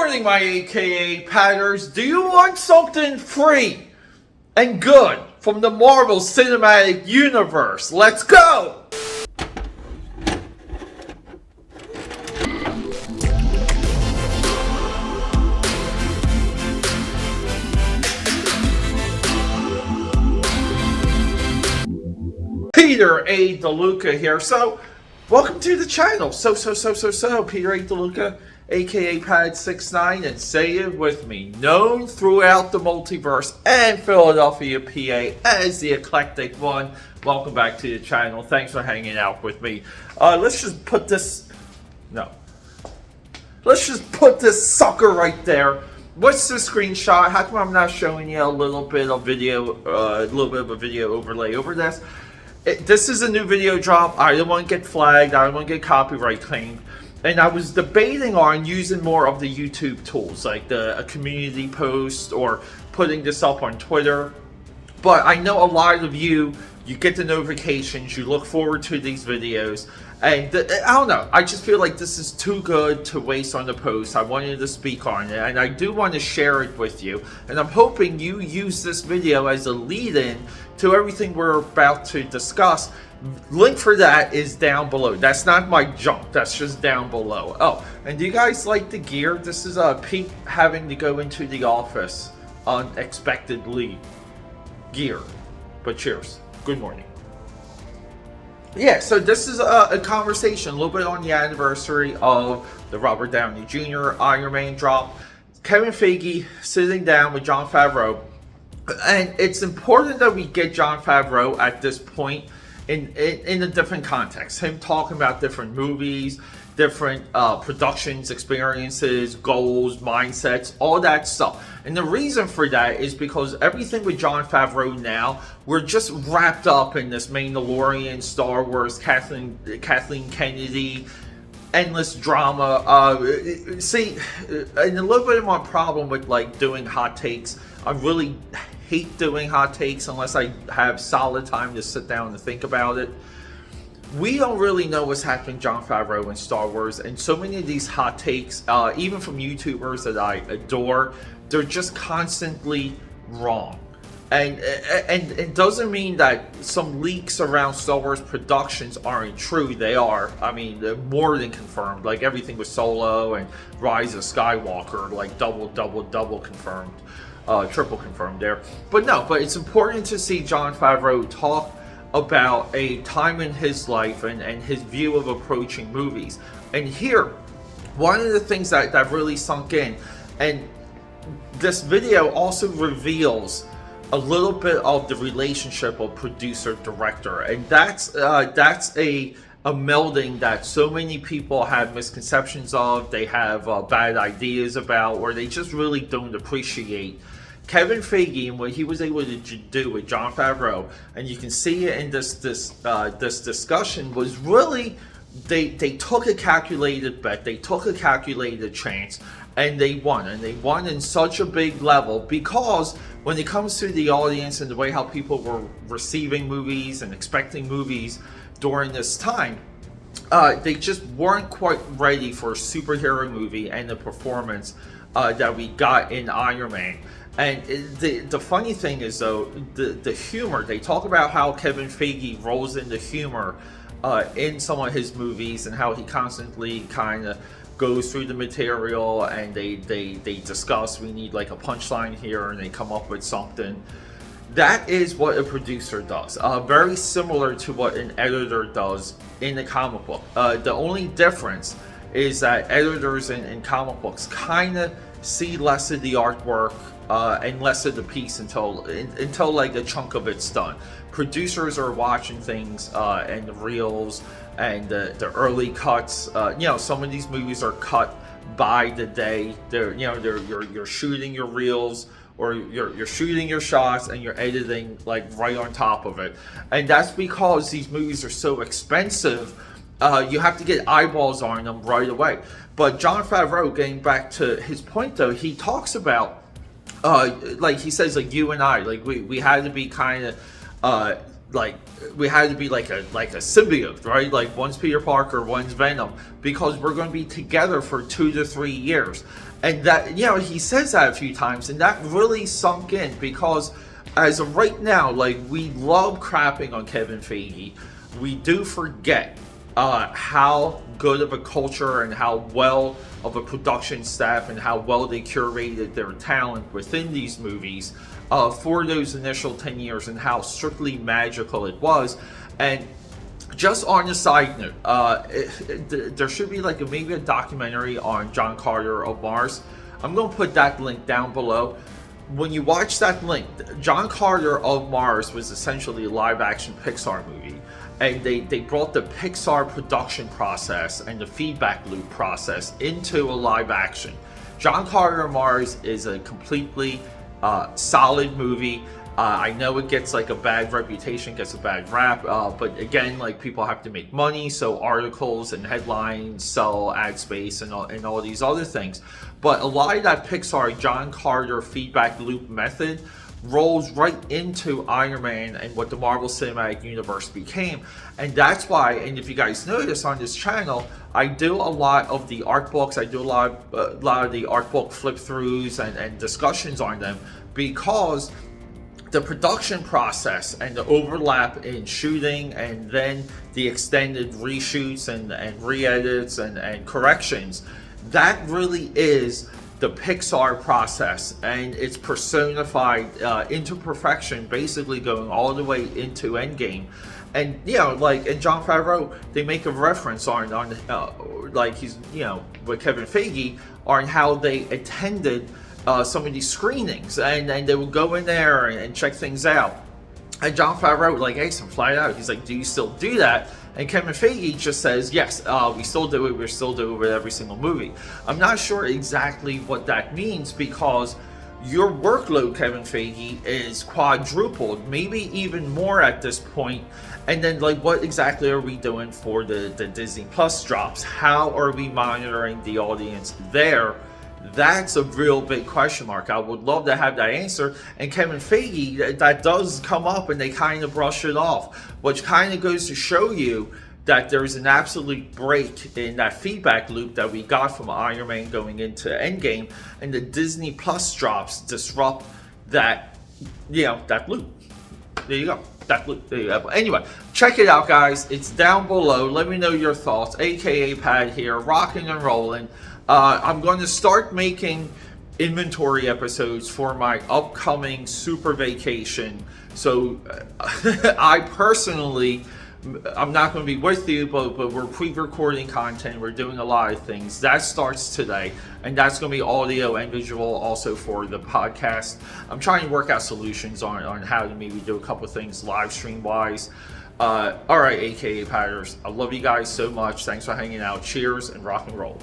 morning, my AKA Patters. Do you want something free and good from the Marvel Cinematic Universe? Let's go! Peter A. DeLuca here. So, welcome to the channel. So, Peter A. DeLuca, aka Pad69, and say it with me. Known throughout the multiverse and Philadelphia, PA as the Eclectic One. Welcome back to the channel. Thanks for hanging out with me. Let's just put this sucker right there. What's the screenshot? How come I'm not showing you a little bit of video, a video overlay over this? This is a new video drop. I don't want to get flagged. I don't want to get copyright claimed. And I was debating on using more of the YouTube tools, like a community post or putting this up on Twitter. But I know a lot of you get the notifications, you look forward to these videos. And I don't know, I just feel like this is too good to waste on the post. I wanted to speak on it, and I do want to share it with you. And I'm hoping you use this video as a lead-in to everything we're about to discuss. Link for that is down below. That's not my junk, that's just down below. Oh, and do you guys like the gear? This is Pete having to go into the office unexpectedly gear. But cheers. Good morning. Yeah, so this is a conversation a little bit on the anniversary of the Robert Downey Jr. Iron Man drop. Kevin Feige sitting down with Jon Favreau. And it's important that we get Jon Favreau at this point in a different context. Him talking about different movies, different productions, experiences, goals, mindsets, all that stuff. And the reason for that is because everything with Jon Favreau now, we're just wrapped up in this Mandalorian, Star Wars, Kathleen Kennedy, endless drama. See, and a little bit of my problem with like doing hot takes, I really hate doing hot takes unless I have solid time to sit down and think about it. We don't really know what's happening to Jon Favreau in Star Wars, and so many of these hot takes, even from YouTubers that I adore, they're just constantly wrong. And it doesn't mean that some leaks around Star Wars productions aren't true. They are. I mean, they're more than confirmed. Like everything with Solo and Rise of Skywalker, like double confirmed, triple confirmed there. But no, but it's important to see Jon Favreau talk about a time in his life and his view of approaching movies. And here, one of the things that really sunk in, and this video also reveals a little bit of the relationship of producer-director, and that's a melding that so many people have misconceptions of, they have bad ideas about, or they just really don't appreciate. Kevin Feige and what he was able to do with Jon Favreau, and you can see it in this discussion, was really they took a calculated bet, they took a calculated chance, and they won in such a big level, because when it comes to the audience and the way how people were receiving movies and expecting movies during this time, they just weren't quite ready for a superhero movie and the performance that we got in Iron Man. And the funny thing is, though, the humor, they talk about how Kevin Feige rolls in the humor in some of his movies, and how he constantly kind of goes through the material, and they discuss, we need like a punchline here, and they come up with something. That is what a producer does, very similar to what an editor does in the comic book. The only difference is that editors in comic books kind of see less of the artwork and less of the piece until like a chunk of it's done. Producers are watching things and the reels and the early cuts. Some of these movies are cut by the day. You're shooting your reels, or you're shooting your shots, and you're editing like right on top of it. And that's because these movies are so expensive. You have to get eyeballs on them right away. But Jon Favreau, getting back to his point though, he talks about like he says, like you and I, like we had to be kind of like we had to be like a symbiote, right? Like one's Peter Parker, one's Venom, because we're going to be together for 2 to 3 years. And that, you know, he says that a few times, and that really sunk in because as of right now, like, we love crapping on Kevin Feige. We do forget how good of a culture and how well of a production staff and how well they curated their talent within these movies for those initial 10 years and how strictly magical it was. And just on a side note, there should be like maybe a documentary on John Carter of Mars. I'm going to put that link down below. When you watch that link, John Carter of Mars was essentially a live-action Pixar movie. And they brought the Pixar production process and the feedback loop process into a live action. John Carter of Mars is a completely solid movie. I know it gets like a bad reputation, gets a bad rap, but again, like, people have to make money, so articles and headlines sell ad space and all these other things. But a lot of that Pixar John Carter feedback loop method rolls right into Iron Man and what the Marvel Cinematic Universe became. And that's why, and if you guys notice on this channel, I do a lot of the art books, I do a lot of the art book flip throughs and discussions on them, because the production process and the overlap in shooting and then the extended reshoots and re-edits and corrections, that really is the Pixar process, and it's personified into perfection, basically going all the way into Endgame. And, you know, like in Jon Favreau, they make a reference on like, he's, you know, with Kevin Feige, on how they attended some of these screenings, and they would go in there and check things out. And Jon Favreau would like ask him flat out, he's like, do you still do that? And Kevin Feige just says, yes, we still do it. We still do it with every single movie. I'm not sure exactly what that means, because your workload, Kevin Feige, is quadrupled, maybe even more at this point. And then, like, what exactly are we doing for the Disney Plus drops? How are we monitoring the audience there? That's a real big question mark. I would love to have that answer. And Kevin Feige, that does come up and they kind of brush it off, which kind of goes to show you that there's an absolute break in that feedback loop that we got from Iron Man going into Endgame, and the Disney Plus drops disrupt that, you know, that loop. There you go. That loop. There you go. Anyway, check it out, guys. It's down below. Let me know your thoughts. AKAPAD here, rocking and rolling. I'm going to start making inventory episodes for my upcoming super vacation. So I personally, I'm not going to be with you, but we're pre-recording content. We're doing a lot of things. That starts today, and that's going to be audio and visual also for the podcast. I'm trying to work out solutions on how to maybe do a couple of things live stream wise. All right, AKA Patters, I love you guys so much. Thanks for hanging out. Cheers and rock and roll.